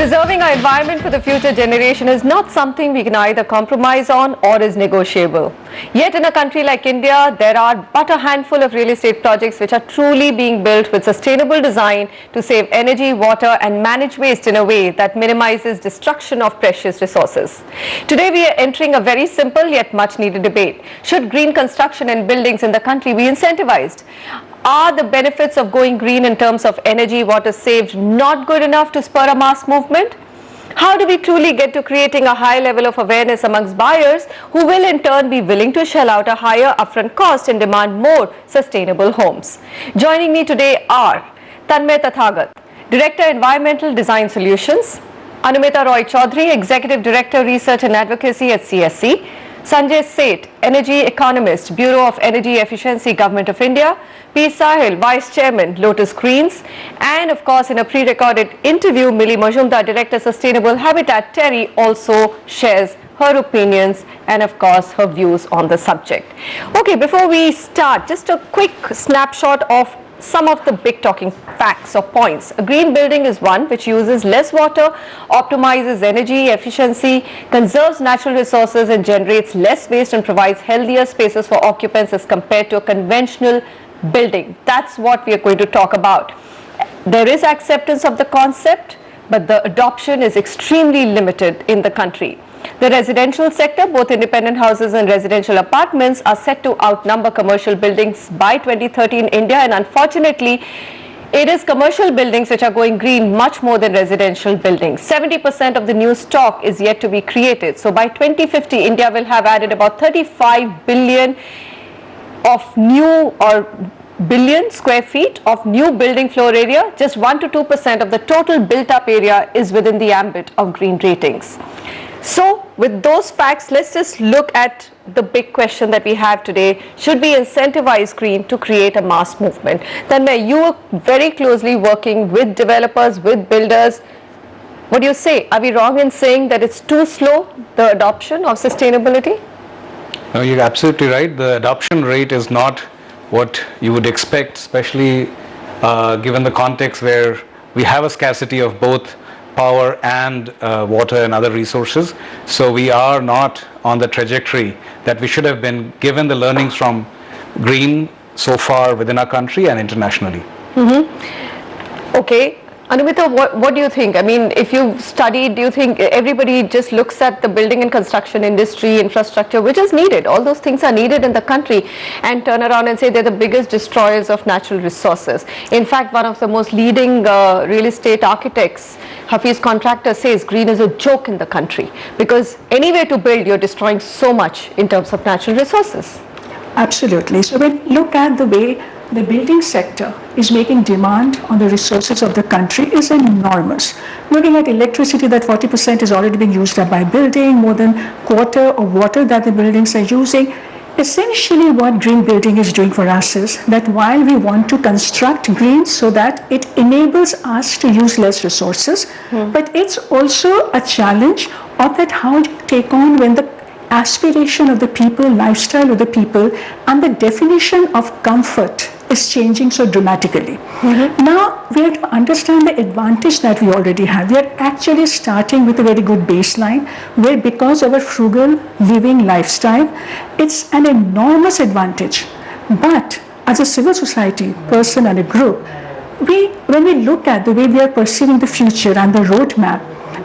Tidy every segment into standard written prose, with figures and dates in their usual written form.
Preserving our environment for the future generation is not something we can either compromise on or is negotiable. Yet in a country like India, there are but a handful of real estate projects which are truly being built with sustainable design to save energy, water and manage waste in a way that minimizes destruction of precious resources. Today we are entering a very simple yet much needed debate. Should green construction and buildings in the country be incentivized? Are the benefits of going green in terms of energy, water saved not good enough to spur a mass movement? How do we truly get to creating a high level of awareness amongst buyers who will in turn be willing to shell out a higher upfront cost and demand more sustainable homes? Joining me today are Tanmay Tathagat, Director Environmental Design Solutions, Anumita Roy Chaudhary, Executive Director Research and Advocacy at CSC, Sanjay Seth, Energy Economist, Bureau of Energy Efficiency, Government of India, P. Sahil, Vice Chairman, Lotus Greens, and of course in a pre-recorded interview, Millie Majumdar, Director Sustainable Habitat, Terry, also shares her opinions and of course her views on the subject. Okay, before we start, just a quick snapshot of some of the big talking facts or points. A green building is one which uses less water, optimizes energy efficiency, conserves natural resources and generates less waste and provides healthier spaces for occupants as compared to a conventional building. That's what we are going to talk about. There is acceptance of the concept, but the adoption is extremely limited in the country. The residential sector, both independent houses and residential apartments, are set to outnumber commercial buildings by 2030 in India, and unfortunately, it is commercial buildings which are going green much more than residential buildings. 70% of the new stock is yet to be created. So by 2050, India will have added about 35 billion of new or billion square feet of new building floor area. Just 1 to 2% of the total built up area is within the ambit of green ratings. So with those facts, let's just look at the big question that we have today. Should we incentivize green to create a mass movement? Tanmay, you are very closely working with developers, with builders. What do you say? Are we wrong in saying that it's too slow, the adoption of sustainability? No, you're absolutely right. The adoption rate is not what you would expect, especially given the context where we have a scarcity of both power and water and other resources. So we are not on the trajectory that we should have been, given the learnings from green so far within our country and internationally. Okay. Anumita, what do you think? I mean, if you've studied, do you think everybody just looks at the building and construction industry, infrastructure, which is needed, all those things are needed in the country, and turn around and say they're the biggest destroyers of natural resources? In fact, one of the most leading real estate architects, Hafiz Contractor, says green is a joke in the country because anywhere to build, you're destroying so much in terms of natural resources. Absolutely. So when you look at the way the building sector is making demand on the resources of the country is enormous. Looking at electricity, that 40% is already being used up by building, more than quarter of water that the buildings are using. Essentially what green building is doing for us is that while we want to construct green so that it enables us to use less resources, but it's also a challenge of that how do you take on when the aspiration of the people, lifestyle of the people, and the definition of comfort is changing so dramatically. Now we have to understand the advantage that we already have. We are actually starting with a very good baseline where, because of our frugal living lifestyle, it's an enormous advantage. But as a civil society person and a group, when we look at the way we are perceiving the future and the roadmap,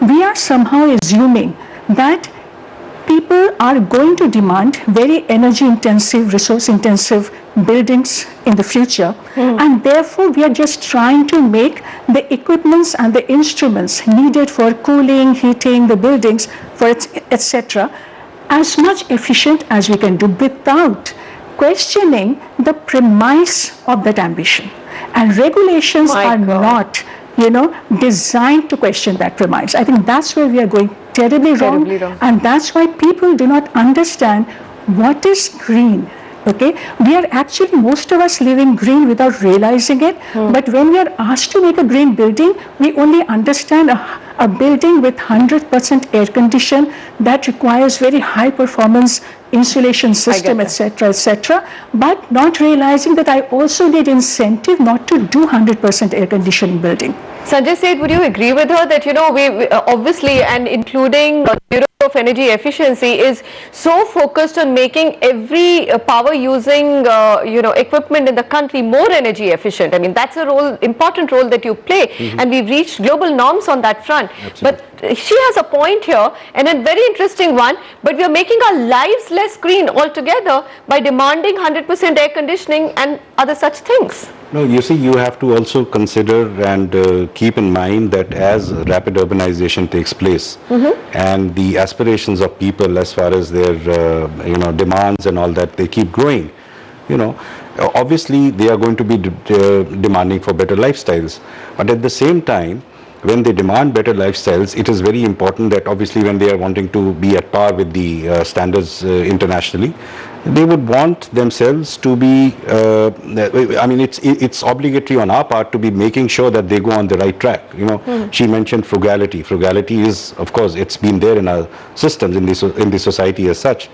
we are somehow assuming that people are going to demand very energy intensive, resource intensive buildings in the future, and therefore we are just trying to make the equipments and the instruments needed for cooling, heating the buildings, for etc., as much efficient as we can do without questioning the premise of that ambition. And regulations are not, designed to question that premise. I think that's where we are going terribly wrong. And that's why people do not understand what is green. Okay, we are actually, most of us living green without realizing it. But when we are asked to make a green building, we only understand a building with 100% air condition that requires very high performance insulation system, etc., but not realizing that I also need incentive not to do 100% air conditioning building. Sanjay said, would you agree with her that, we obviously, and including Bureau of Energy Efficiency is so focused on making every power using, equipment in the country more energy efficient. I mean, that's a important role that you play, and we've reached global norms on that front. Absolutely. But she has a point here, and a very interesting one, but we are making our lives less green altogether by demanding 100% air conditioning and other such things. No, you see, you have to also consider and keep in mind that as rapid urbanization takes place and the aspirations of people as far as their demands and all that, they keep growing, obviously they are going to be demanding for better lifestyles. But at the same time, when they demand better lifestyles, it is very important that obviously when they are wanting to be at par with the standards internationally, they would want themselves to be, it's obligatory on our part to be making sure that they go on the right track. She mentioned frugality. Frugality is, of course, it's been there in our systems, in the society as such.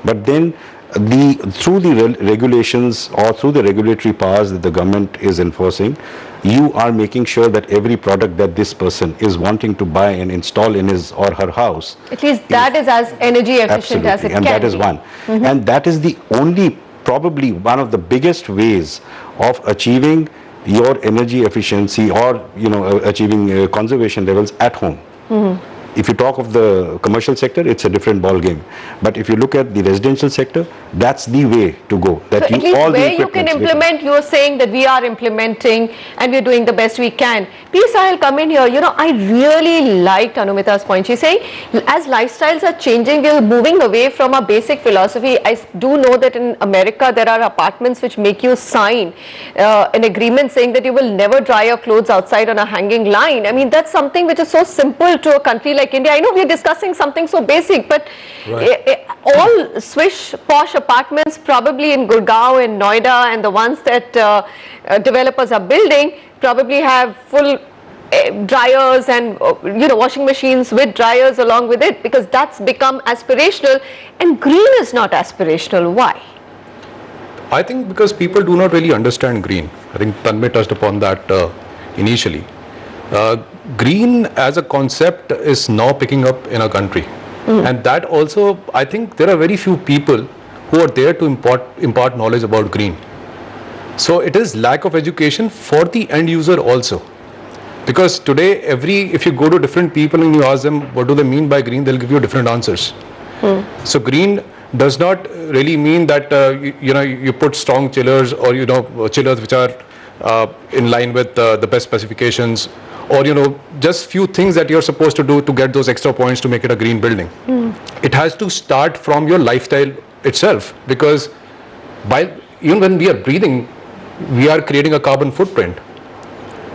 But then through the regulations or through the regulatory powers that the government is enforcing, you are making sure that every product that this person is wanting to buy and install in his or her house, at least that is as energy efficient as it can be. And that is one. And that is the only, probably one of the biggest ways of achieving your energy efficiency or achieving conservation levels at home. If you talk of the commercial sector, it's a different ball game. But if you look at the residential sector, that's the way to go. That so at least where you can implement, you're saying that we are implementing and we're doing the best we can. Please, I'll come in here. I really liked Anumita's point. She's saying as lifestyles are changing, we're moving away from our basic philosophy. I do know that in America, there are apartments which make you sign an agreement saying that you will never dry your clothes outside on a hanging line. I mean, that's something which is so simple to a country like India. I know we're discussing something so basic, but all swish posh apartments probably in Gurgaon and Noida and the ones that developers are building probably have full dryers and washing machines with dryers along with it, because that's become aspirational, and green is not aspirational. Why? I think because people do not really understand green. I think Tanmay touched upon that initially. Green as a concept is now picking up in our country, and that also, I think there are very few people who are there to impart knowledge about green. So it is lack of education for the end user also, because today if you go to different people and you ask them what do they mean by green, they'll give you different answers. So green does not really mean that you put strong chillers or chillers which are in line with the best specifications, or just few things that you're supposed to do to get those extra points to make it a green building. It has to start from your lifestyle itself, because even when we are breathing, we are creating a carbon footprint,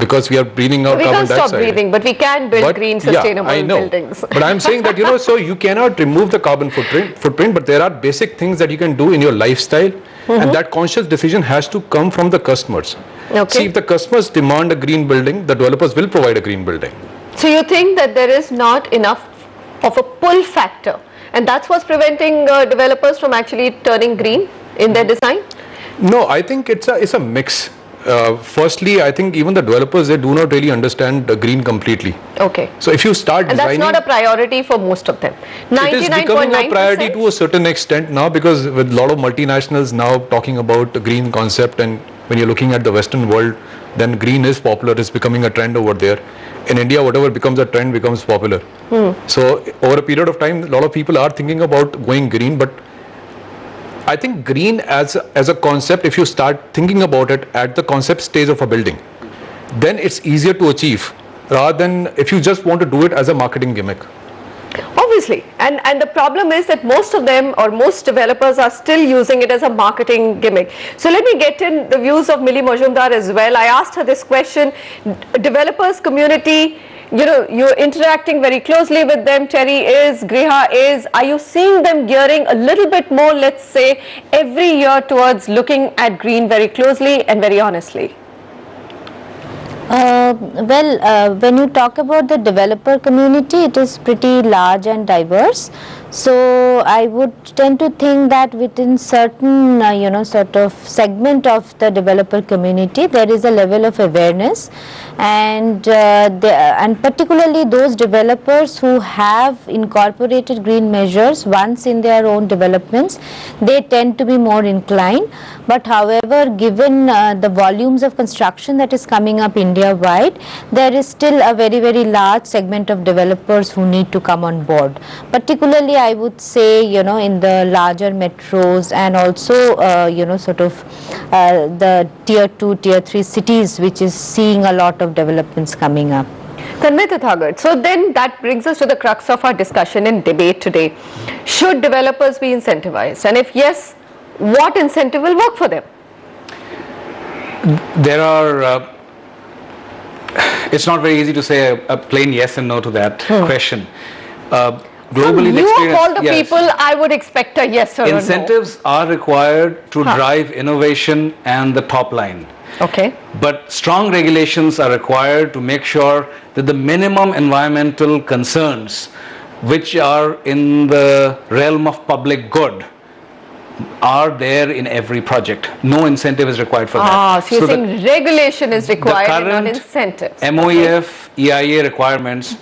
because we are breathing out carbon dioxide. We can't stop breathing, but we can build green, sustainable buildings. But I'm saying that, so you cannot remove the carbon footprint, but there are basic things that you can do in your lifestyle, and that conscious decision has to come from the customers. Okay. See, if the customers demand a green building, the developers will provide a green building. So you think that there is not enough of a pull factor, and that's what's preventing developers from actually turning green in their design? No, I think it's a mix. Firstly, I think even the developers, they do not really understand green completely. Okay. So if you start designing... And that's not a priority for most of them. 99.9%? It is becoming a priority to a certain extent now, because with a lot of multinationals now talking about the green concept, and when you're looking at the Western world, then green is popular, it's becoming a trend over there. In India, whatever becomes a trend becomes popular. So over a period of time, a lot of people are thinking about going green, but I think green as a concept, if you start thinking about it at the concept stage of a building, then it's easier to achieve, rather than if you just want to do it as a marketing gimmick. Obviously, and the problem is that most of them, or most developers, are still using it as a marketing gimmick. So let me get in the views of Millie Majumdar as well. I asked her this question: developers community, you're interacting very closely with them. Terry is, Griha is. Are you seeing them gearing a little bit more, let's say, every year towards looking at green very closely and very honestly? When you talk about the developer community, it is pretty large and diverse. So I would tend to think that within certain sort of segment of the developer community there is a level of awareness, and particularly those developers who have incorporated green measures once in their own developments, they tend to be more inclined. But however, given the volumes of construction that is coming up India wide, there is still a very large segment of developers who need to come on board, particularly I would say in the larger metros, and also the tier 2 tier 3 cities, which is seeing a lot of developments coming up. Tanmay Tathagat, so then that brings us to the crux of our discussion and debate today. Should developers be incentivized, and if yes, what incentive will work for them? There are it's not very easy to say a plain yes and no to that question. Globally, From the you experience, of all the yes, people, I would expect a yes or incentives are required to Huh. drive innovation and the top line. a no. Okay. But strong regulations are required to make sure that the minimum environmental concerns which are in the realm of public good are there in every project. No incentive is required for that. So you're saying regulation is required and not current incentives. MOEF, EIA requirements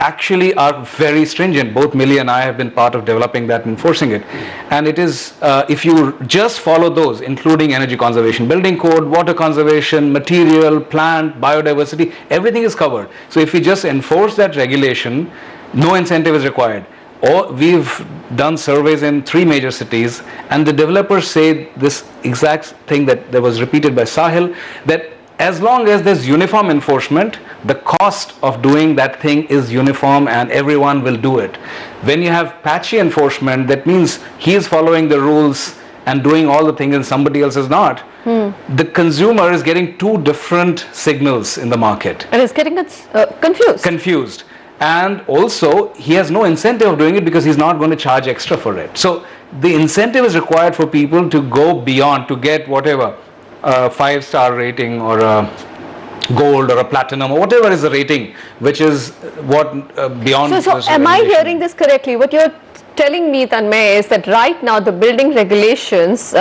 actually are very stringent. Both Millie and I have been part of developing that and enforcing it. And it is, if you just follow those, including energy conservation, building code, water conservation, material, plant, biodiversity, everything is covered. So if we just enforce that regulation, no incentive is required. Or we've done surveys in 3 major cities, and the developers say this exact thing that was repeated by Sahil, that as long as there's uniform enforcement, the cost of doing that thing is uniform and everyone will do it. When you have patchy enforcement, that means he is following the rules and doing all the things and somebody else is not. The consumer is getting 2 different signals in the market. And it's getting confused. And also he has no incentive of doing it because he's not going to charge extra for it. So the incentive is required for people to go beyond, to get whatever 5-star rating or a gold or a platinum or whatever is the rating, which is what beyond. So am I hearing this correctly? What you're telling me, Tanmay, is that right now the building regulations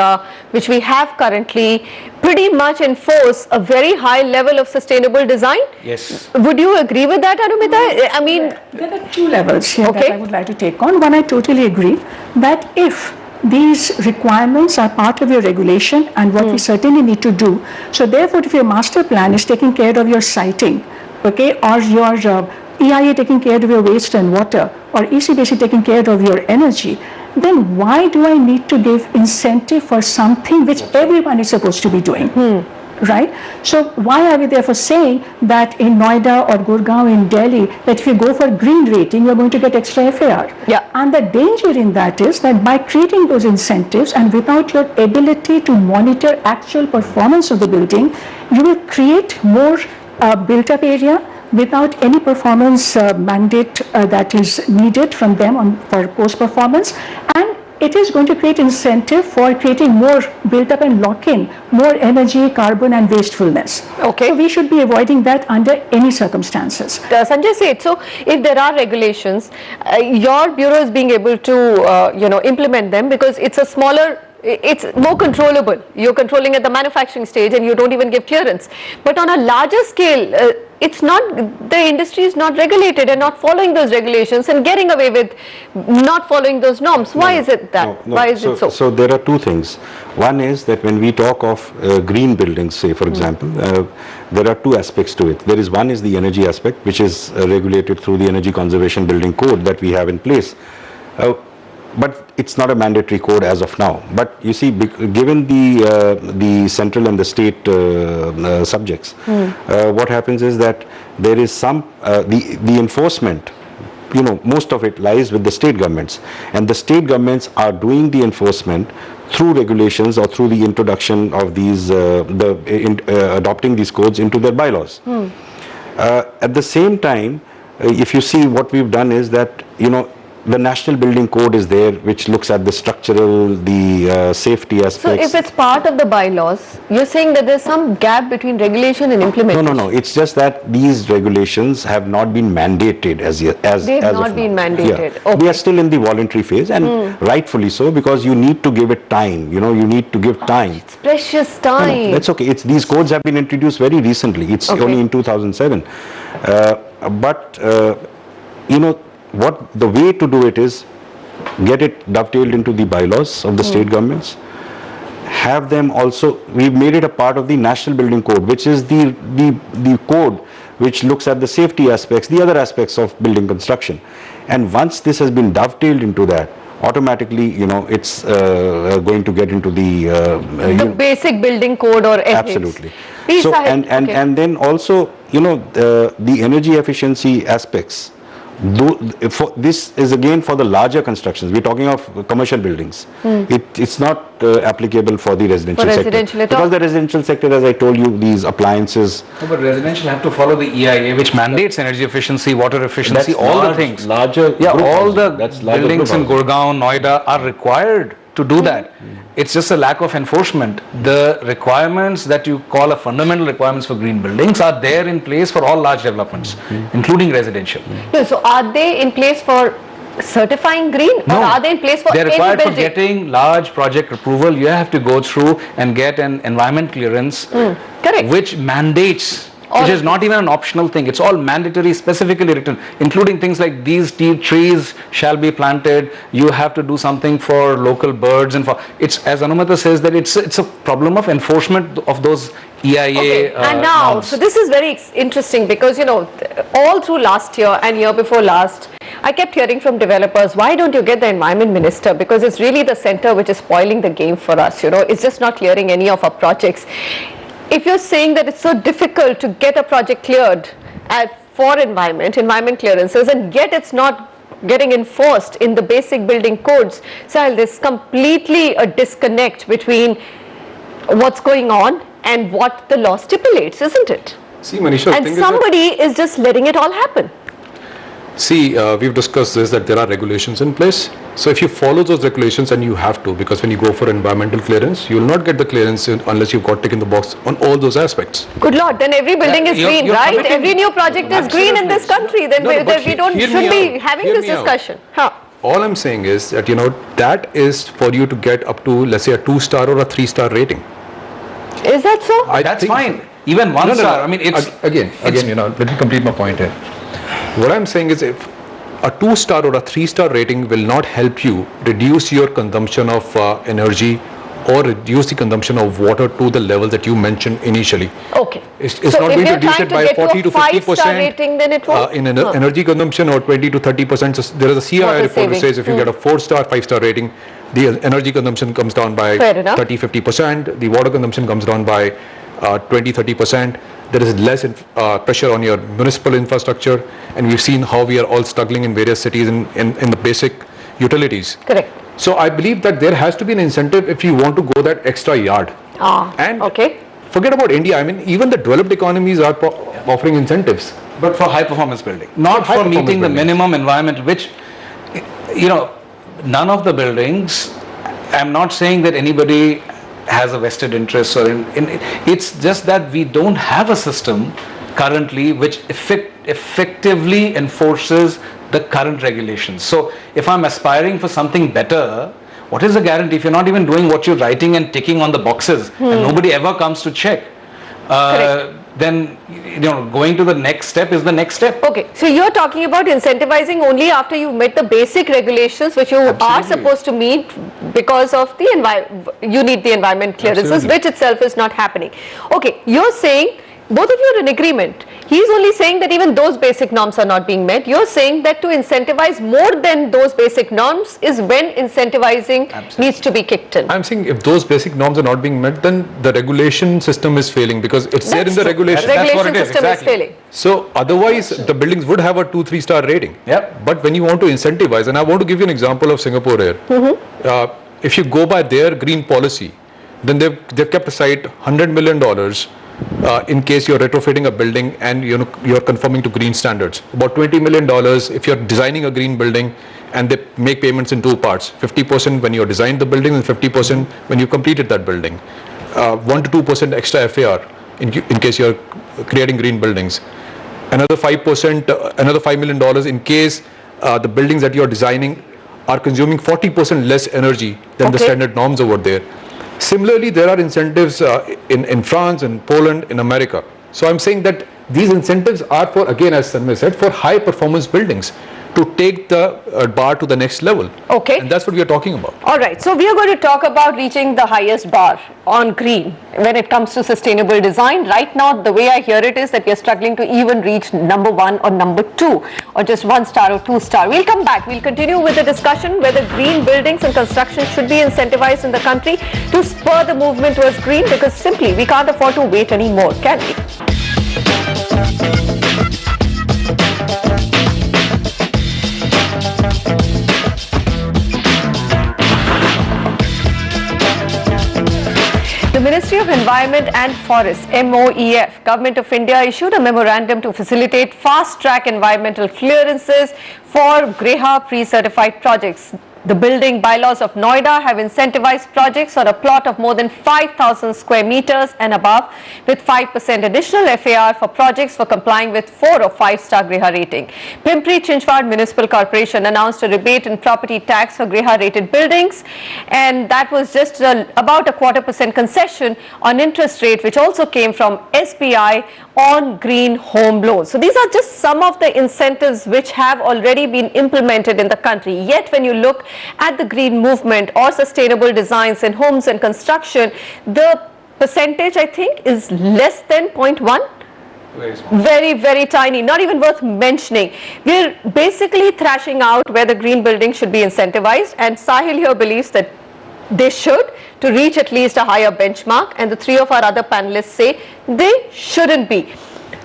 which we have currently pretty much enforce a very high level of sustainable design? Yes. Would you agree with that, Anumita? I mean, There are 2 levels here Okay. that I would like to take on. One, I totally agree that if these requirements are part of your regulation and what we certainly need to do, so therefore if your master plan is taking care of your siting, okay, or your EIA taking care of your waste and water, or ECBC taking care of your energy, then why do I need to give incentive for something which everyone is supposed to be doing? Right? So why are we therefore saying that in Noida or Gurgaon in Delhi, that if you go for green rating, you're going to get extra FAR? Yeah. And the danger in that is that by creating those incentives and without your ability to monitor actual performance of the building, you will create more built up area without any performance mandate that is needed from them for post performance, and it is going to create incentive for creating more built up and lock in more energy, carbon and wastefulness. Okay. So we should be avoiding that under any circumstances. Sanjay said, so if there are regulations, your bureau is being able to implement them because it's a smaller, it's more controllable. You're controlling at the manufacturing stage and you don't even give clearance. But on a larger scale, it's not, the industry is not regulated and not following those regulations and getting away with not following those norms. Why is it that? Why is it so? So there are 2 things. One is that when we talk of green buildings, say for example, there are 2 aspects to it. There is one is the energy aspect, which is regulated through the Energy Conservation Building Code that we have in place. But it's not a mandatory code as of now. But you see, given the central and the state subjects, what happens is that there is some the enforcement. Most of it lies with the state governments, and the state governments are doing the enforcement through regulations or through the introduction of these, adopting these codes into their bylaws. At the same time, if you see what we've done is that the National Building Code is there, which looks at the structural, the safety So aspects. if it's part of the bylaws, you're saying that there's some gap between regulation and implementation? No. It's just that these regulations have not been mandated as yet. They've as not of been now. mandated. Yeah. Okay. We are still in the voluntary phase, and rightfully so, because you need to give it time. You need to give time. It's precious time. That's okay. These codes have been introduced very recently. It's Okay. only in 2007. But what the way to do it is get it dovetailed into the bylaws of the state governments. Have them also. We've made it a part of the National Building Code, which is the code which looks at the safety aspects, the other aspects of building construction. And once this has been dovetailed into that, automatically, it's going to get into The basic building code or ethics. absolutely. Please, So Sahib. and Okay. and then also, the energy efficiency aspects. This is again for the larger constructions. We're talking of commercial buildings. It's not applicable for the residential For sector. residential at all? Because the residential sector, as I told you, these appliances. No, but residential have to follow the EIA, which mandates energy efficiency, water efficiency, all the things. Larger. Yeah, group all housing. the That's larger buildings group in housing. Gurgaon, Noida are required to do that. It's just a lack of enforcement. The requirements that you call a fundamental requirements for green buildings are there in place for all large developments, including residential. No, so are they in place for certifying green, or are they in place for they're any required for building? getting large project approval. You have to go through and get an environment clearance, Correct. which mandates. All Which of is not even an optional thing. It's all mandatory, specifically written, including things like these trees shall be planted. You have to do something for local birds and for. It's as Anumata says that it's a problem of enforcement of those EIA. Okay, and now, norms. so this is very interesting because, all through last year and year before last, I kept hearing from developers, why don't you get the environment minister? Because it's really the center which is spoiling the game for us, it's just not clearing any of our projects. If you're saying that it's so difficult to get a project cleared for environment clearances, and yet it's not getting enforced in the basic building codes, so there's completely a disconnect between what's going on and what the law stipulates, isn't it? See, Manisha, the And thing is that- somebody is just letting it all happen. See, we've discussed this, that there are regulations in place. So if you follow those regulations, and you have to, because when you go for environmental clearance, you will not get the clearance unless you've got taken the box on all those aspects. Good Lord, then every building is you're- green, you're right? committing- Every new project is green in this country. Then No, but we don't hear should me be out. having Hear this me out. discussion. Huh. All I'm saying is that, that is for you to get up to, let's say, a 2-star or a 3-star rating. Is that so? That's think- fine. Even one No, no, star. no. I mean, it's Again, let me complete my point here. What I'm saying is, if a 2-star or a 3-star rating will not help you reduce your consumption of energy or reduce the consumption of water to the level that you mentioned initially. Okay. It's So not if going to you're reduce trying it by to get 40 to a 5-star 50% rating, then it won't. in Huh. energy consumption, or 20 to 30%. So there is a CII Water report saving. which says if you get a 4-star, 5-star rating, the energy consumption comes down by Fair enough. 30-50%. The water consumption comes down by 20-30%. There is less pressure on your municipal infrastructure, and we've seen how we are all struggling in various cities in the basic utilities. Correct. So I believe that there has to be an incentive if you want to go that extra yard. And okay. forget about India. I mean, even the developed economies are offering incentives. but for high performance building, not high for performance meeting the buildings. minimum environment, which, none of the buildings, I'm not saying that anybody has a vested interest it's just that we don't have a system currently which effectively enforces the current regulations. So if I'm aspiring for something better, what is the guarantee if you're not even doing what you're writing and ticking on the boxes and nobody ever comes to check? Then going to the next step is the next step. Okay, so you're talking about incentivizing only after you've met the basic regulations which you are supposed to meet because of the you need the environment clearances, Absolutely. which itself is not happening. Okay, you're saying both of you are in agreement. He's only saying that even those basic norms are not being met. You're saying that to incentivize more than those basic norms is when incentivizing needs to be kicked in. I'm saying if those basic norms are not being met, then the regulation system is failing, because it's there in the regulation. That's what Regulation it is, system exactly. is failing. So otherwise the buildings would have a 2-3 star rating. Yep. But when you want to incentivize, and I want to give you an example of Singapore here. If you go by their green policy, then they've kept aside $100 million in case you're retrofitting a building and you're conforming to green standards. About $20 million if you're designing a green building and they make payments in two parts, 50% when you designed the building and 50% when you completed that building. 1 to 2% extra FAR in case you're creating green buildings. Another 5%, another $5 million in case the buildings that you're designing are consuming 40% less energy than the standard norms over there. Similarly, there are incentives in France, in Poland, in America. So I'm saying that these incentives are for, again, as Tanmay said, for high performance buildings to take the bar to the next level. Okay. And that's what we are talking about. All right. So we are going to talk about reaching the highest bar on green when it comes to sustainable design. Right now, the way I hear it is that we are struggling to even reach number 1 or number 2 or just 1 star or 2 star. We'll come back. We'll continue with the discussion whether green buildings and construction should be incentivized in the country to spur the movement towards green, because simply we can't afford to wait anymore, can we? The Ministry of Environment and Forests, MOEF, Government of India issued a memorandum to facilitate fast-track environmental clearances for GREHA pre-certified projects. The building bylaws of Noida have incentivized projects on a plot of more than 5,000 square meters and above with 5% additional FAR for projects for complying with 4 or 5-star GREHA rating. Pimpri Chinchwad Municipal Corporation announced a rebate in property tax for GREHA rated buildings, and that was just about a 0.25% concession on interest rate, which also came from SBI on green home loans. So these are just some of the incentives which have already been implemented in the country. Yet when you look at the green movement or sustainable designs in homes and construction, the percentage, I think, is less than 0.1. Very, very tiny, not even worth mentioning. We're basically thrashing out whether green buildings should be incentivized, and Sahil here believes that they should, to reach at least a higher benchmark, and the 3 of our other panelists say they shouldn't be.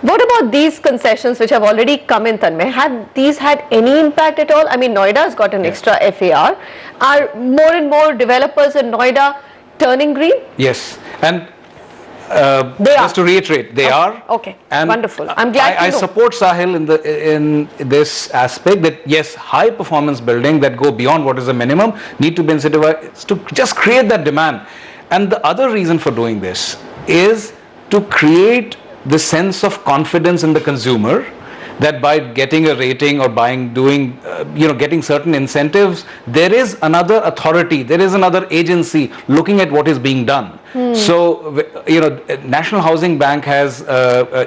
What about these concessions which have already come in, Tanmay? Have these had any impact at all? I mean, Noida has got an extra FAR. Are more and more developers in Noida turning green? Yes, and just to reiterate, they are. Okay, and wonderful. I'm glad I support Sahil in this aspect that yes, high performance building that go beyond what is the minimum need to be incentivized to just create that demand. And the other reason for doing this is to create the sense of confidence in the consumer that by getting a rating or getting certain incentives, there is another authority, there is another agency looking at what is being done. So, National Housing Bank has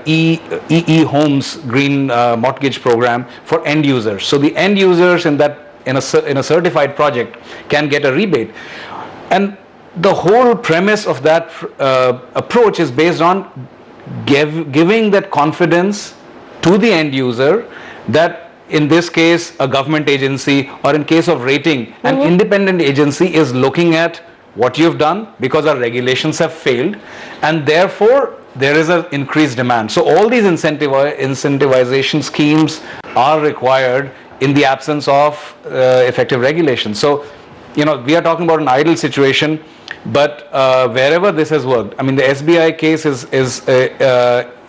EE Homes green mortgage program for end users. So the end users in a certified project can get a rebate, and the whole premise of that approach is based on giving that confidence to the end user that in this case a government agency, or in case of rating an independent agency, is looking at what you've done because our regulations have failed, and therefore there is an increased demand. So all these incentivization schemes are required in the absence of effective regulation. So we are talking about an ideal situation, but wherever this has worked, I mean the SBI case is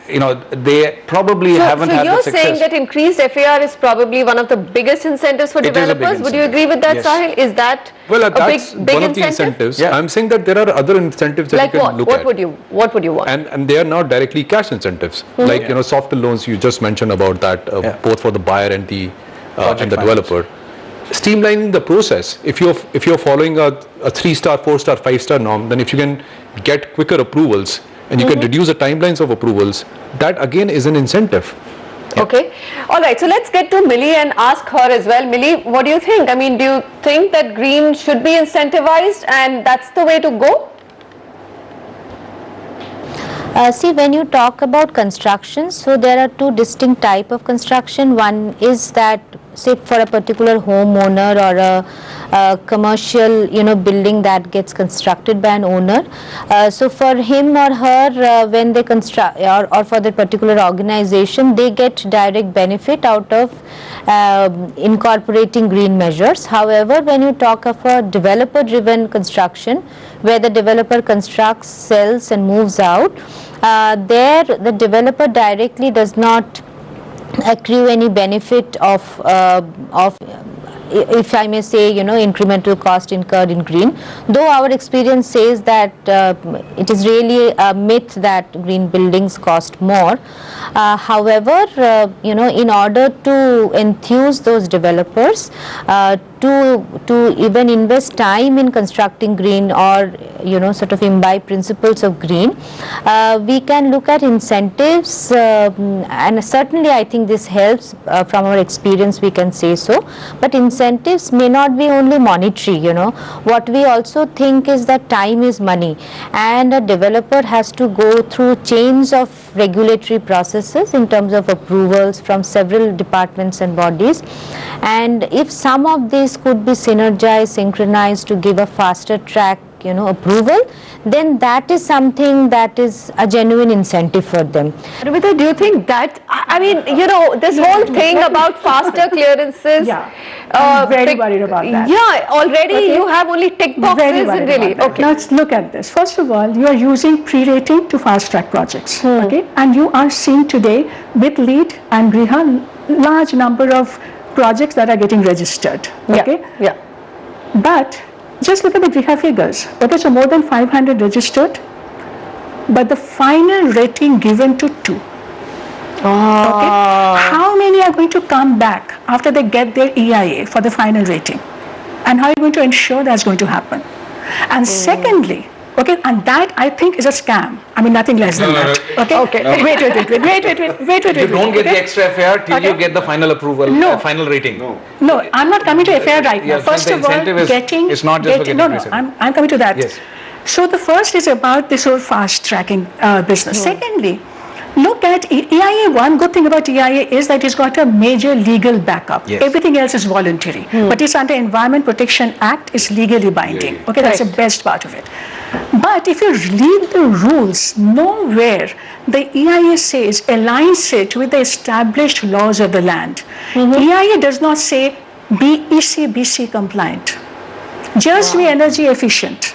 they probably haven't had the success. So you're saying that increased FAR is probably one of the biggest incentives for developers? Would you agree with that, yes. Sahil? Is that that's big one of the incentives. Yeah. I'm saying that there are other incentives that like you can look at. What would you want? And they are not directly cash incentives. Like softer loans, you just mentioned about that, both for the buyer and the developer. Streamlining the process. If you're following a 3-star, 4-star, 5-star norm, then if you can get quicker approvals and you can reduce the timelines of approvals, that again is an incentive. Okay. All right. So let's get to Millie and ask her as well. Millie, what do you think? I mean, do you think that green should be incentivized and that's the way to go? See, when you talk about construction, so there are 2 distinct type of construction. One is that, say, for a particular homeowner or a commercial, building that gets constructed by an owner. So for him or her, when they construct, or for the particular organization, they get direct benefit out of incorporating green measures. However, when you talk of a developer-driven construction, where the developer constructs, sells, and moves out, there the developer directly does not accrue any benefit of if I may say, incremental cost incurred in green, though our experience says that it is really a myth that green buildings cost more. However, in order to enthuse those developers to even invest time in constructing green, or sort of imbibe principles of green, we can look at incentives, and certainly I think this helps. From our experience we can say so, but incentives may not be only monetary. What we also think is that time is money, and a developer has to go through chains of regulatory processes in terms of approvals from several departments and bodies, and if some of these could be synergized, synchronized to give a faster track approval, then that is something that is a genuine incentive for them. Ramita, do you think that, I mean, this whole thing about faster clearances, I'm very worried about that. Yeah, already you have only tick boxes. Very worried Really, about that. okay. Now let's look at this. First of all, you are using pre-rating to fast-track projects, okay? And you are seeing today with LEED and Griha large number of projects that are getting registered, okay? Yeah. But just look at the Griha figures. Okay, so more than 500 registered, but the final rating given to 2. Okay, how many are going to come back after they get their EIA for the final rating? And how are you going to ensure that's going to happen? And secondly, okay, and that I think is a scam. I mean, nothing less than that. Okay. Wait. You don't get the extra FAR till you get the final approval, final rating. No, I'm not coming to FAR right now. Yes, First the of all, incentive is- getting it's not just for getting pre-set. I'm coming to that. Yes. So the first is about this whole fast tracking business. Secondly, look at EIA. One good thing about EIA is that it's got a major legal backup. Yes. Everything else is voluntary, but it's under Environment Protection Act, is legally binding. Okay, that's the best part of it. But if you read the rules, nowhere the EIA says aligns it with the established laws of the land. EIA does not say be ECBC compliant, just be energy efficient.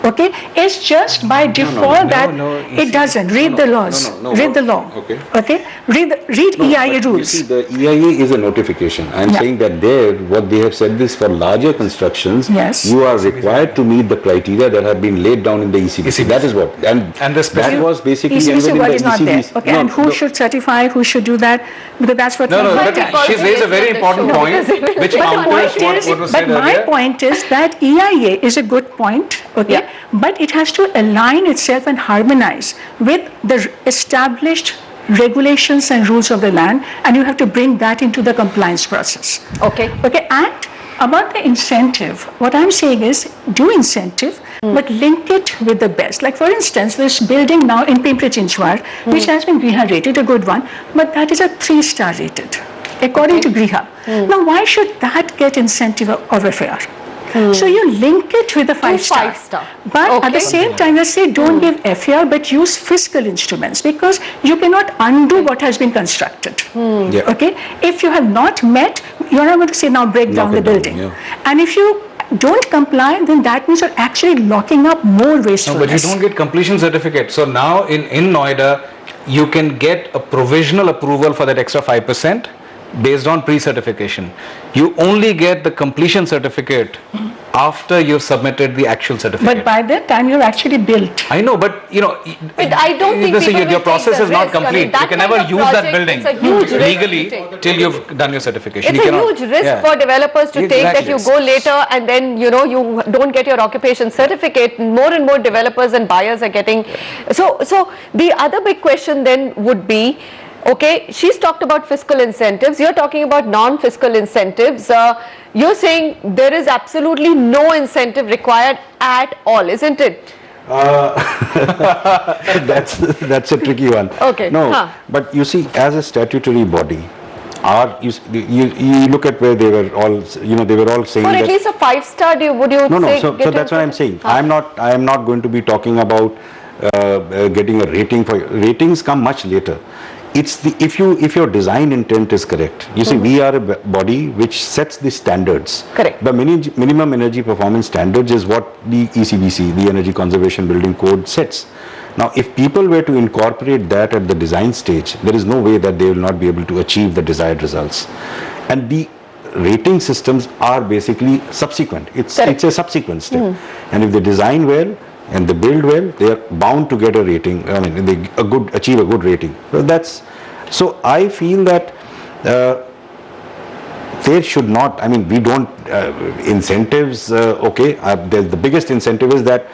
Okay, it's just by default that it doesn't. Read the laws. Read the law. Okay. Read EIA rules. You see, the EIA is a notification. I'm saying that there, what they have said is for larger constructions, you are required to meet the criteria that have been laid down in the ECBC. That is what, and this that was basically ECBC work is not there. ECBC. Okay, and who should certify? Who should do that? Because that's what. But she's raised a very important point, which counters what was said But my earlier. point is that EIA is a good point. Okay. But it has to align itself and harmonize with the established regulations and rules of the land, and you have to bring that into the compliance process. Okay. And about the incentive, what I'm saying is do incentive, but link it with the best. Like for instance, this building now in Pimpri Chinchwad, which has been Griha rated, a good one, but that is a 3-star rated, according to Griha. Now, why should that get incentive of FAR? So you link it with a 5-star. 5-star. But at the same time, let's say don't give FAR, but use fiscal instruments, because you cannot undo what has been constructed. Okay? If you have not met, you're not going to say now break down the building. And if you don't comply, then that means you're actually locking up more wastefulness. No, but you don't get completion certificate. So now in Noida, you can get a provisional approval for that extra 5%. Based on pre-certification. You only get the completion certificate after you've submitted the actual certificate. But by that time you've actually built. I know, but But I don't think people will your process take is the not risk. I mean, complete. that You can kind never of use that project, building it's a huge risk legally to take. till you've done your certification. It's You a huge risk for developers to take that you go later and then you don't get your occupation certificate. More and more developers and buyers are getting. So the other big question then would be, okay, she's talked about fiscal incentives, you're talking about non-fiscal incentives. You're saying there is absolutely no incentive required at all, isn't it? That's a tricky one. Okay. No, but you see, as a statutory body, you look at where they were all, they were all saying For that at least a 5-star, would you No, say? so that's what I'm saying. I am not going to be talking about getting a rating for ratings come much later. It's if your design intent is correct. You see, we are a body which sets the standards. Correct. The minimum energy performance standards is what the ECBC, the Energy Conservation Building Code, sets. Now, if people were to incorporate that at the design stage, there is no way that they will not be able to achieve the desired results. And the rating systems are basically subsequent. It's Correct. a subsequent step. And if they design well and they build well, they are bound to get a rating. I mean, they achieve a good rating. So I feel that there should not, I mean, we don't, incentives, the biggest incentive is that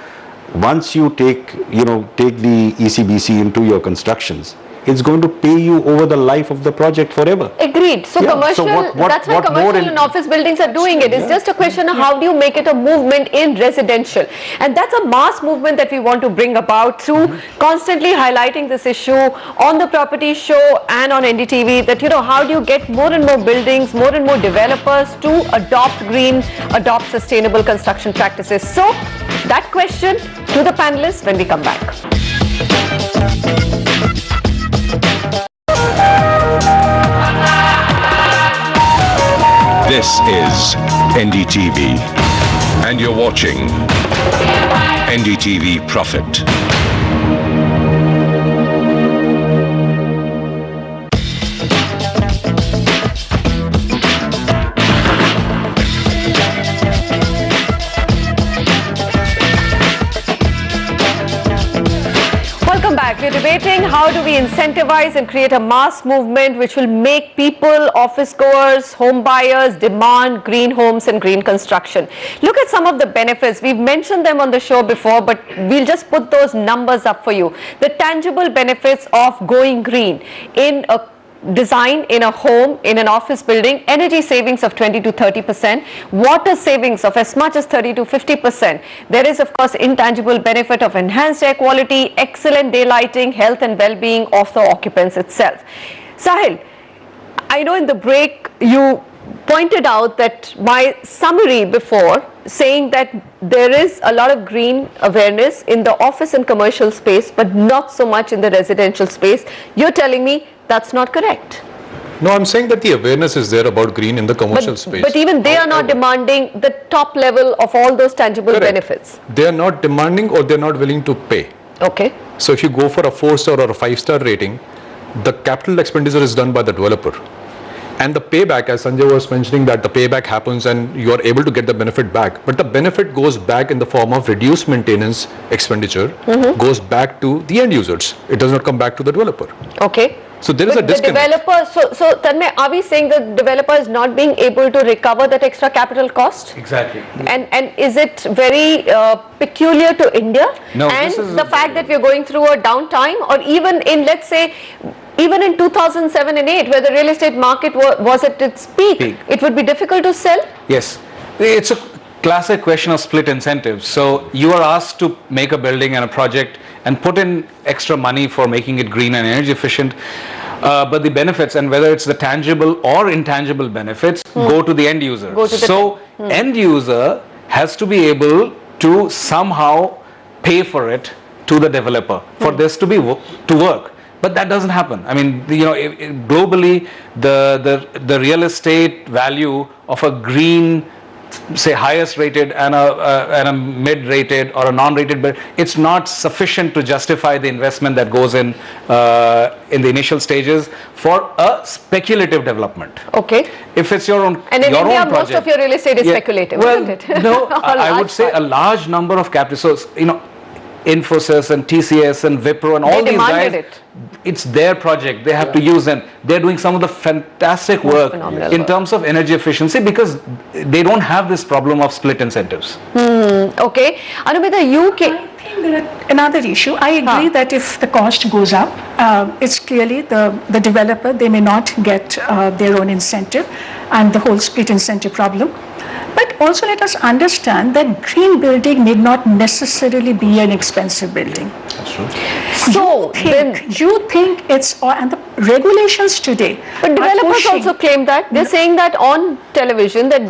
once you take the ECBC into your constructions, it's going to pay you over the life of the project forever. Agreed. So Yeah, so commercial, that's why what more commercial and office buildings are doing it. It's just a question of how do you make it a movement in residential. And that's a mass movement that we want to bring about through constantly highlighting this issue on the Property Show and on NDTV, that, how do you get more and more buildings, more and more developers to adopt green, adopt sustainable construction practices. So that question to the panelists when we come back. This is NDTV, and you're watching NDTV Profit. Welcome back. We're debating how do we incentivize and create a mass movement which will make people, office goers, home buyers demand green homes and green construction. Look at some of the benefits. We've mentioned them on the show before, but we'll just put those numbers up for you. The tangible benefits of going green in a design, in a home, in an office building: energy savings of 20 to 30%, water savings of as much as 30 to 50%. There is, of course, intangible benefit of enhanced air quality, excellent daylighting, health and well-being of the occupants itself. Sahil, I know in the break you pointed out that my summary before, saying that there is a lot of green awareness in the office and commercial space, but not so much in the residential space. You're telling me that's not correct. No, I'm saying that the awareness is there about green in the commercial space. But even they are not demanding the top level of all those tangible Correct. benefits. They are not demanding, or they're not willing to pay. Okay. So if you go for a 4-star or a 5-star rating, the capital expenditure is done by the developer. And the payback, as Sanjay was mentioning, that the payback happens and you are able to get the benefit back. But the benefit goes back in the form of reduced maintenance expenditure, goes back to the end users. It does not come back to the developer. Okay. So there is But a disconnect. the developer, so Tanmay, are we saying the developer is not being able to recover that extra capital cost? Exactly. And is it very peculiar to India? No, And this is the fact that we are going through a downtime, or even in, let's say, even in 2007 and 8, where the real estate market was at its peak, it would be difficult to sell? Yes. It's a classic question of split incentives. So you are asked to make a building and a project and put in extra money for making it green and energy efficient. But the benefits, and whether it's the tangible or intangible benefits, go to the end user. So end user has to be able to somehow pay for it to the developer for this to be to work. But that doesn't happen. I mean, globally, the real estate value of a green, say, highest rated and a mid-rated or a non-rated, but it's not sufficient to justify the investment that goes in the initial stages for a speculative development. Okay. If it's your own, And in your India, own most project, of your real estate is speculative, well, isn't it? No, A I would large say part. a large number of capital. So, Infosys and TCS and Wipro and all They these guys, demanded it. it's their project. They have to use them. They're doing some of the fantastic work phenomenal in work. terms of energy efficiency, because they don't have this problem of split incentives. Okay. Anumita, you I think there are another issue. I agree that if the cost goes up, it's clearly the developer, they may not get their own incentive, and the whole split incentive problem. But also let us understand that green building need not necessarily be an expensive building. So You think it's, and the regulations today But are developers pushing- also claim that. They're saying that on television, that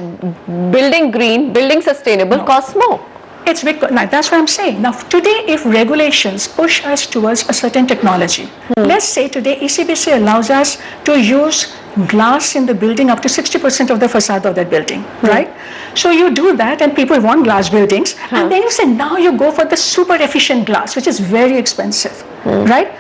building green, building sustainable costs more. It's because, now that's what I'm saying. Now, today, if regulations push us towards a certain technology, let's say today ECBC allows us to use glass in the building up to 60% of the facade of that building, right? So you do that, and people want glass buildings, and then you say now you go for the super efficient glass, which is very expensive, right?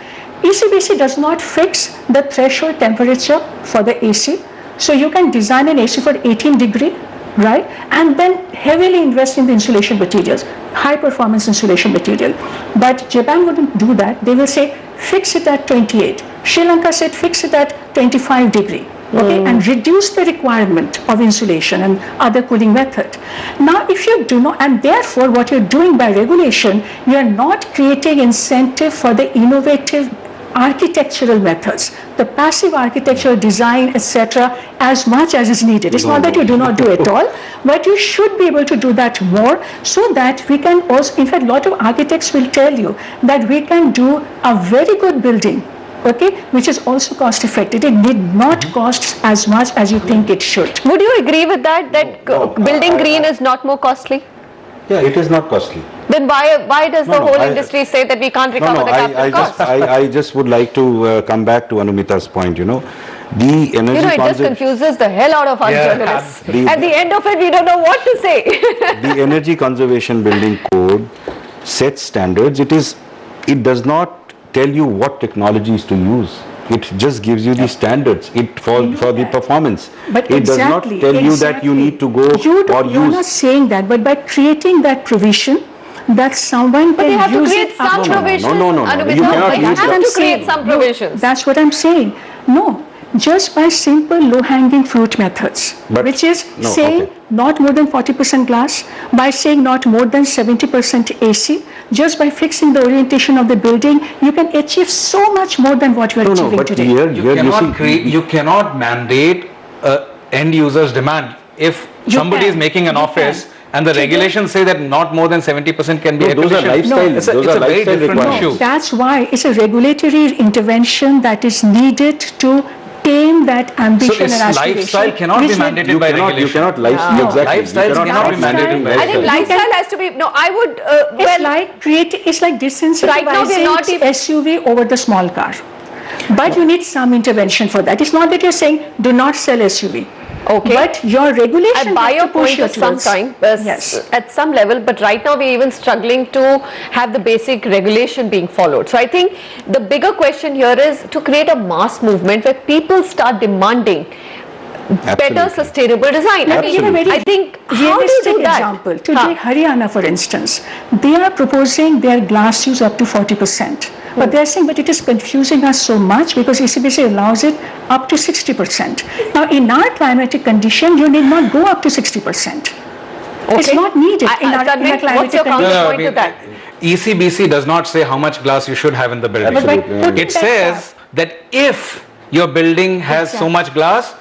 ECBC does not fix the threshold temperature for the AC So you can design an AC for 18 degree, right? And then heavily invest in the insulation materials, high performance insulation material. But Japan wouldn't do that. They will say, fix it at 28. Sri Lanka said, fix it at 25 degree. Okay, and reduce the requirement of insulation and other cooling method. Now, if you do not, and therefore what you're doing by regulation, you are not creating incentive for the innovative architectural methods, the passive architectural design, etc., as much as is needed. It's not that you do not do it all, but you should be able to do that more, so that we can also, in fact, a lot of architects will tell you that we can do a very good building, okay, which is also cost effective. It need not cost as much as you think it should. Would you agree with that, building green is not more costly? Yeah, it is not costly. Then why does the whole industry say that we can't recover the capital costs? I just would like to come back to Anumita's point, the energy it just confuses the hell out of us journalists. At the end of it, we don't know what to say. The Energy Conservation Building Code sets standards. It does not tell you what technologies to use. It just gives you the standards for the performance. But it does not tell you that you need to go or use. You're not saying that, but by creating that provision, that someone but can they have use to create it. some provisions. No. Anumita, You cannot they use have that. to create some provisions. That's what I'm saying. No, just by simple low-hanging fruit methods, which is saying not more than 40% glass, by saying not more than 70% AC, just by fixing the orientation of the building, you can achieve so much more than what you are achieving today. You cannot mandate end user's demand. If somebody is making an office and the regulations say that not more than 70% can be those are lifestyle. It's a very different issue. That's why it's a regulatory intervention that is needed to tame that ambition and aspiration. Lifestyle cannot be mandated by regulation. You cannot lifestyle. Exactly. Lifestyle cannot be mandated by I think lifestyle has to be. No, I would. It's like disincentivizing right now we're not SUV over the small car. But you need some intervention for that. It's not that you're saying do not sell SUV. Okay. But your regulation I buy has to your push point you of some towards- time, Yes. at some level, but right now we're even struggling to have the basic regulation being followed. So I think the bigger question here is to create a mass movement where people start demanding better sustainable design. I mean, I think how do you Realistic do that? example. Today, Haryana, for instance, they are proposing their glass use up to 40%. But they are saying, but it is confusing us so much because ECBC allows it up to 60%. Now, in our climatic condition, you need not go up to 60%. It's not needed in our climatic what's your condition. counterpoint to that? ECBC does not say how much glass you should have in the building. But by putting It that says that if your building has so much glass,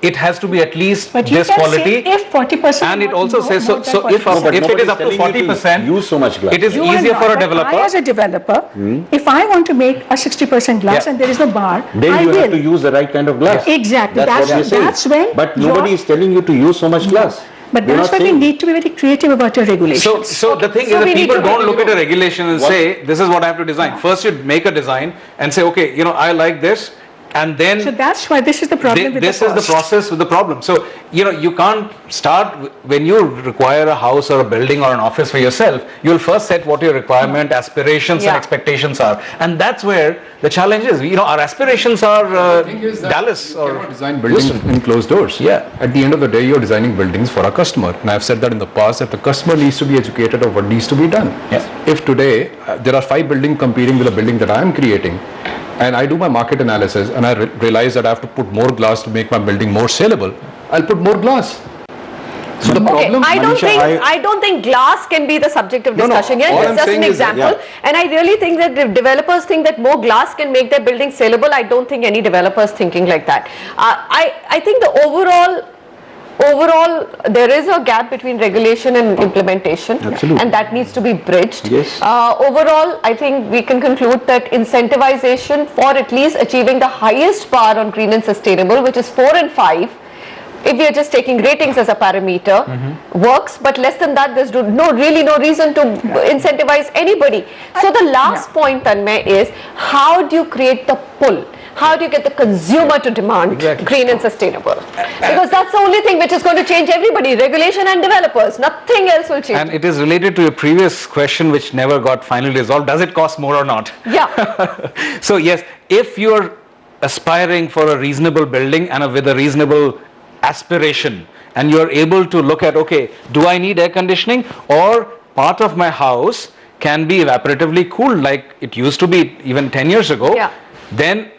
it has to be at least But you this can quality. say if 40%, And it also says, more so than if 40%. it is up to 40%, use so much glass. it is You are easier not, for a but developer. I, as a developer, if I want to make a 60% glass and there is no bar, Then I you will. have to use the right kind of glass. Exactly. That's what you're saying. That's when. But nobody is telling you to use so much glass. But We're that's not why we saying- need to be very creative about your regulations. So the thing is So that we need people to don't look at a regulation and say, this is what I have to design. First you make a design and say, okay, I like this. And then So that's why this is the problem with this the is the cost. process with the problem. So, you can't start when you require a house or a building or an office for yourself, you'll first set what your requirement, aspirations and expectations are. And that's where the challenge is. Our aspirations are Dallas or Design buildings in closed doors. Yeah. At the end of the day, you're designing buildings for a customer. And I've said that in the past that the customer needs to be educated of what needs to be done. Yeah. If today there are 5 buildings competing with a building that I am creating, and I do my market analysis and I realize that I have to put more glass to make my building more saleable, I'll put more glass. So the problem, I don't Manisha, I don't think glass can be the subject of No, discussion here. all It's I'm just an saying is that, example. And I really think that if developers think that more glass can make their building saleable, I don't think any developer is thinking like that. I think the overall there is a gap between regulation and implementation. Absolutely. And that needs to be bridged. Yes. Overall, I think we can conclude that incentivization for at least achieving the highest bar on green and sustainable, which is 4 and 5, if we are just taking ratings as a parameter, works, but less than that there's no reason to incentivize anybody. So the last point, Tanmay, is how do you create the pull? How do you get the consumer to demand green and sustainable? Because that's the only thing which is going to change everybody, regulation and developers. Nothing else will change. And it is related to your previous question which never got finally resolved. Does it cost more or not? Yeah. So yes, if your aspiring for a reasonable building and with a reasonable aspiration, and you're able to look at, okay, do I need air conditioning, or part of my house can be evaporatively cooled like it used to be even 10 years ago, then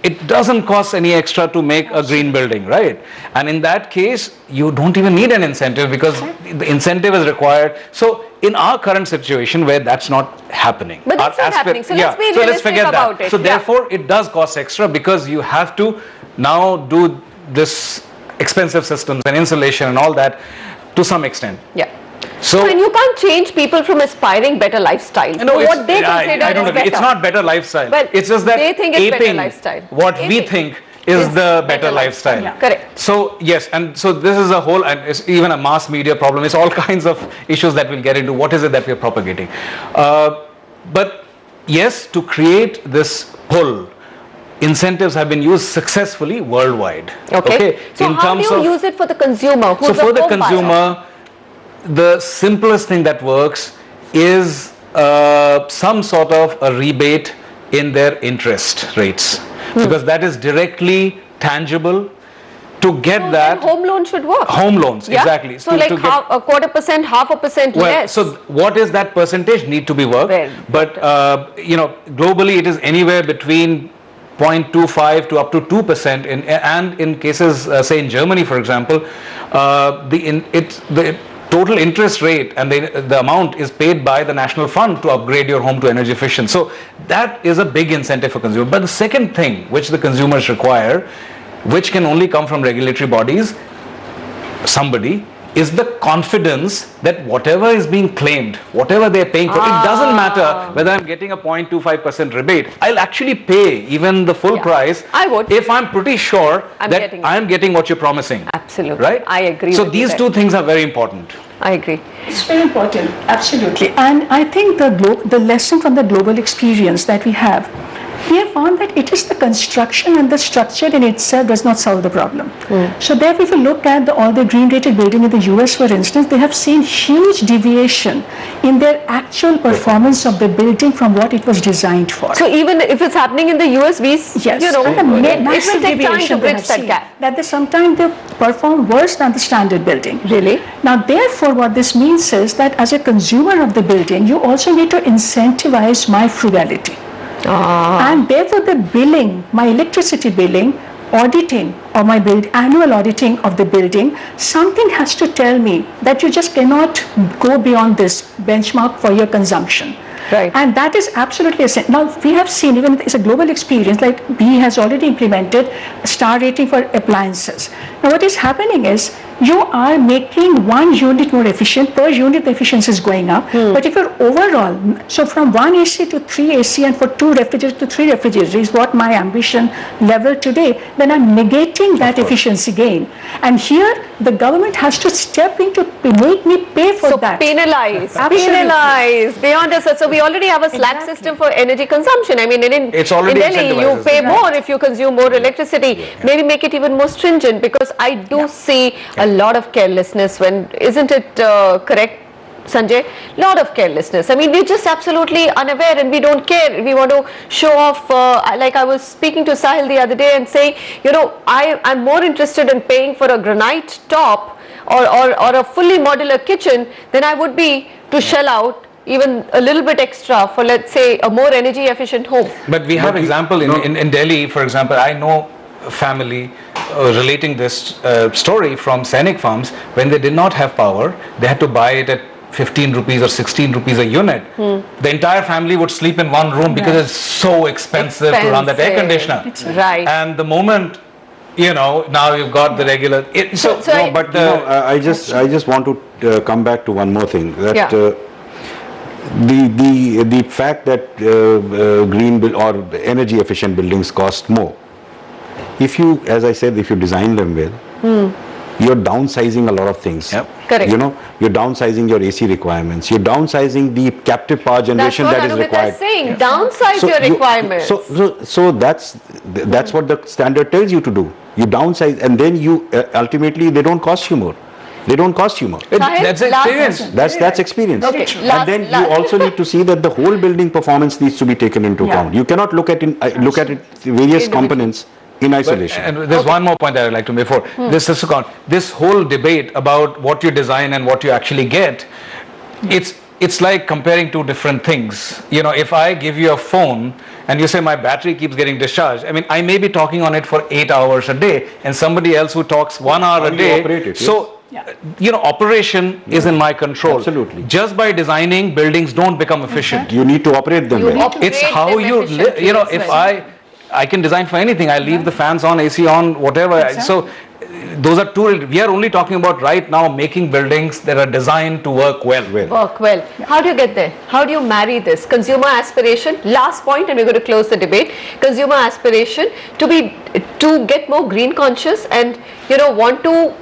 it doesn't cost any extra to make a green building, right? And in that case, you don't even need an incentive because the incentive is required. So in our current situation where that's not happening. But that's not happening. So let's be realistic about it. So therefore, it does cost extra because you have to now do this expensive systems and insulation and all that to some extent. Yeah. So and you can't change people from aspiring better lifestyle. No, what they consider I don't is agree. better. It's not better lifestyle. Well, it's just that they think it's better aping lifestyle. what we think is the better lifestyle. Yeah. Correct. So yes, and so this is a whole, and it's even a mass media problem. It's all kinds of issues that we'll get into. What is it that we're propagating? But yes, to create this pull, incentives have been used successfully worldwide. Okay. So in how do terms you of, use it for the consumer? Who's so for the home buyer? consumer, the simplest thing that works is some sort of a rebate in their interest rates, because that is directly tangible. To get that, then home loan should work. Home loans, exactly. So like half, a 1/4%, 0.5% less. So what is that percentage need to be worked? Well, but globally it is anywhere between 0.25 to up to 2%. And in cases, say in Germany, for example, the total interest rate and the amount is paid by the national fund to upgrade your home to energy efficient. So that is a big incentive for consumers. But the second thing which the consumers require, which can only come from regulatory bodies, is the confidence that whatever is being claimed, whatever they're paying for, it doesn't matter whether I'm getting a 0.25% rebate. I'll actually pay even the full price. I would. If I'm pretty sure that I'm getting what you're promising. Absolutely. Right? I agree. So these two things are very important. I agree. It's very important, absolutely. And I think the lesson from the global experience that we have found that it is the construction and the structure in itself does not solve the problem. So there, if you look at all the green rated building in the US, for instance, they have seen huge deviation in their actual performance of the building from what it was designed for. So even if it's happening in the US, Yes, it will take time to bridge that gap. That sometimes they perform worse than the standard building. Really? Now, therefore, what this means is that as a consumer of the building, you also need to incentivize my frugality. And therefore, the billing, my electricity billing, auditing, or my annual auditing of the building, something has to tell me that you just cannot go beyond this benchmark for your consumption. Right. And that is absolutely essential. Now, we have seen, even it's a global experience, like BE has already implemented a star rating for appliances. Now, what is happening is you are making one unit more efficient, per unit the efficiency is going up, but if you're overall, so from 1 AC to 3 AC and for 2 refrigerators to 3 refrigerators is what my ambition level today, then I'm negating that efficiency gain. And here, the government has to step in to make me pay for that. Penalize beyond us. So we already have a slack system for energy consumption. I mean, in Delhi, you pay more if you consume more electricity. Maybe make it even more stringent, because I do see a lot of carelessness isn't it correct, Sanjay? Lot of carelessness. I mean, we're just absolutely unaware and we don't care. We want to show off, like I was speaking to Sahil the other day and saying, I'm more interested in paying for a granite top or a fully modular kitchen than I would be to shell out even a little bit extra for, let's say, a more energy efficient home. But we have example in Delhi, for example. I know a family relating this story from Sainik Farms. When they did not have power, they had to buy it at 15 rupees or 16 rupees a unit. The entire family would sleep in one room because it's so expensive to run that air conditioner. Right. And the moment, now you've got the regular. I just want to come back to one more thing. That the fact that green or energy efficient buildings cost more. If you, as I said, if you design them well, you're downsizing a lot of things. Correct. You're downsizing your AC requirements. You're downsizing the captive power generation that is required. That's what Anumita is saying. Downsize your requirements. So that's what the standard tells you to do. You downsize, and then you ultimately they don't cost you more. They don't cost you more. Sahil, That's last experience. question. That's experience. Okay, And then you also need to see that the whole building performance needs to be taken into Yeah. account. You cannot look at various components in isolation. And there's one more point that I'd like to make before. This whole debate about what you design and what you actually get, it's like comparing two different things. You know, if I give you a phone and you say my battery keeps getting discharged, I mean, I may be talking on it for 8 hours a day and somebody else who talks 1 hour a How you day. operate it, So, you know, operation is in my control. Absolutely. Just by designing, buildings don't become efficient. You need to operate them well. operate It's how them you efficiently you know, as if well. I can design for anything. I leave the fans on, AC on, whatever. So those are two. We are only talking about right now making buildings that are designed to work well. Work well. How do you get there? How do you marry this? Consumer aspiration, last point, and we're going to close the debate. Consumer aspiration to get more green conscious and, you know, want to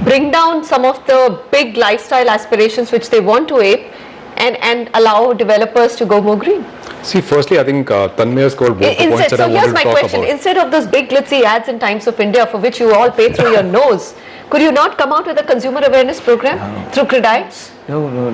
bring down some of the big lifestyle aspirations which they want to ape and allow developers to go more green. See, firstly, I think Tanmay has covered both the points that I So wanted here's to my talk question. about. Instead of those big glitzy ads in Times of India for which you all pay through your nose, could you not come out with a consumer awareness program through CREDAI?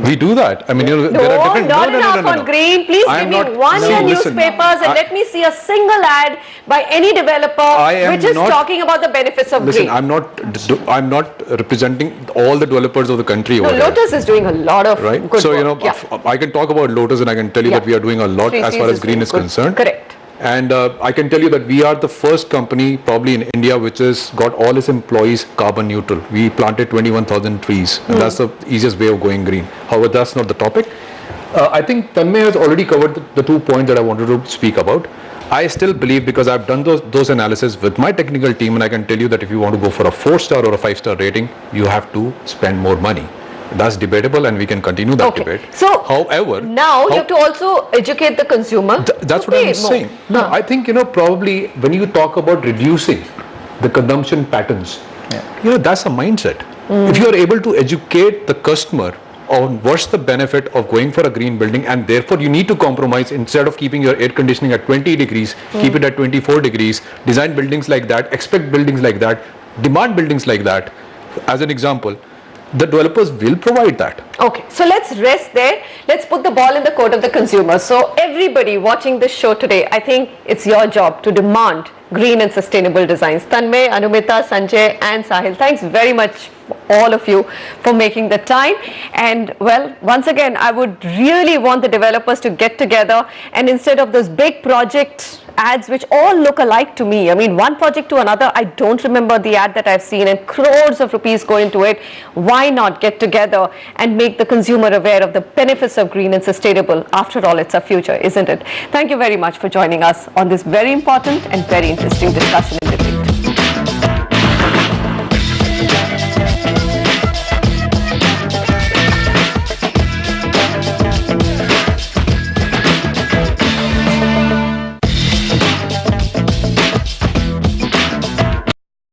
We do that. I mean, you know, No, there are different. not enough on green. Please I give am me not- one See, year listen, newspapers and let me see a single ad by any developer I am which is not- talking about the benefits of Listen, green. I'm not representing all the developers of the country No, over there. Lotus is doing a lot of Right? good So, work. you know, Yeah. I can talk about Lotus and I can tell you Yeah. that we are doing a lot Three as far Cs as green doing is good. concerned. Correct. And I can tell you that we are the first company probably in India which has got all its employees carbon neutral. We planted 21,000 trees and that's the easiest way of going green. However, that's not the topic. I think Tanmay has already covered the 2 points that I wanted to speak about. I still believe, because I've done those analysis with my technical team, and I can tell you that if you want to go for a 4-star or a 5-star rating, you have to spend more money. That's debatable and we can continue that Okay. debate. So however, now you have to also educate the consumer. that's to what pay I'm more. saying. No, I think, you know, probably when you talk about reducing the consumption patterns, you know, that's a mindset. If you are able to educate the customer on what's the benefit of going for a green building, and therefore you need to compromise, instead of keeping your air conditioning at 20 degrees, keep it at 24 degrees, design buildings like that, expect buildings like that, demand buildings like that, as an example, the developers will provide that. Okay, so let's rest there. Let's put the ball in the court of the consumer. So everybody watching this show today, I think it's your job to demand green and sustainable designs. Tanmay, Anumita, Sanjay and Sahil, thanks very much all of you for making the time. And well, once again, I would really want the developers to get together and instead of those big project ads which all look alike to me, I mean one project to another, I don't remember the ad that I've seen and crores of rupees go into it. Why not get together and make the consumer aware of the benefits of green and sustainable? After all, it's our future, isn't it? Thank you very much for joining us on this very important and very interesting discussion.